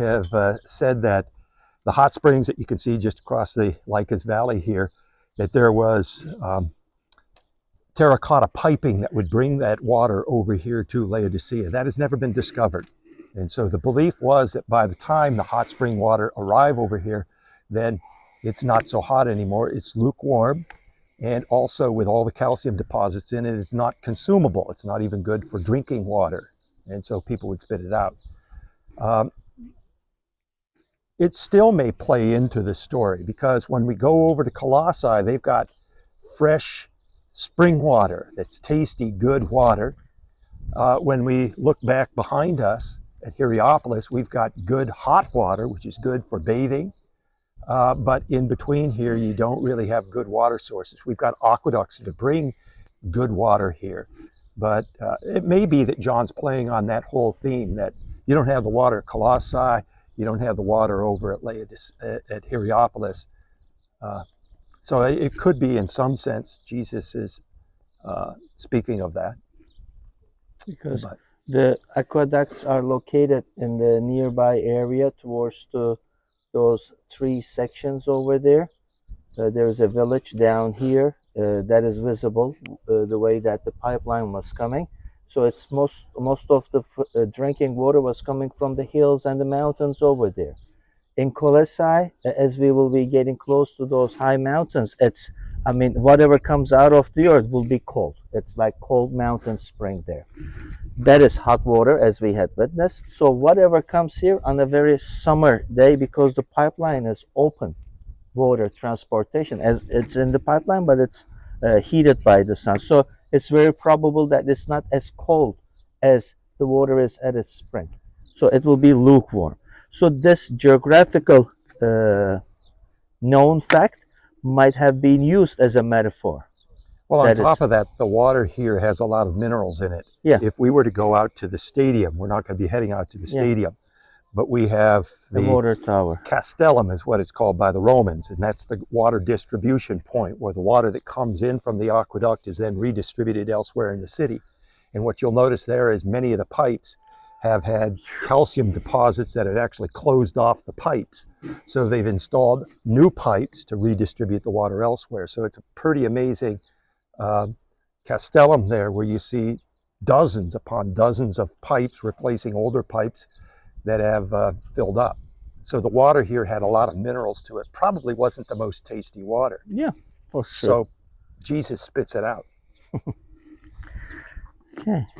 have said that the hot springs that you can see just across the Lycus Valley here, that there was terracotta piping that would bring that water over here to Laodicea. That has never been discovered. And so the belief was that by the time the hot spring water arrive over here, then it's not so hot anymore. It's lukewarm. And also with all the calcium deposits in it, it's not consumable. It's not even good for drinking water. And so people would spit it out. It still may play into the story, because when we go over to Colossae, they've got fresh spring water that's tasty, good water. When we look back behind us at Hierapolis, we've got good hot water, which is good for bathing. But in between here, you don't really have good water sources. We've got aqueducts to bring good water here. But it may be that John's playing on that whole theme, that you don't have the water at Colossae, you don't have the water over at Hierapolis. So it could be, in some sense, Jesus is speaking of that. Because the aqueducts are located in the nearby area towards those three sections over there. There's a village down here that is visible the way that the pipeline was coming. So it's most of the drinking water was coming from the hills and the mountains over there. In Colossae, as we will be getting close to those high mountains, whatever comes out of the earth will be cold. It's like cold mountain spring there. That is hot water, as we had witnessed. So whatever comes here on a very summer day, because the pipeline is open water transportation, as it's in the pipeline, but it's heated by the sun. So it's very probable that it's not as cold as the water is at its spring. So it will be lukewarm. So this geographical known fact might have been used as a metaphor. Well, on top of that, the water here has a lot of minerals in it. Yeah. If we were to go out to the stadium, we're not going to be heading out to the stadium, but we have the water tower. Castellum is what it's called by the Romans, and that's the water distribution point, where the water that comes in from the aqueduct is then redistributed elsewhere in the city. And what you'll notice there is many of the pipes have had calcium deposits that have actually closed off the pipes. So they've installed new pipes to redistribute the water elsewhere. So it's a pretty amazing Castellum there, where you see dozens upon dozens of pipes replacing older pipes that have filled up. So the water here had a lot of minerals to it. Probably wasn't the most tasty water. Yeah, for sure. So Jesus spits it out. Okay.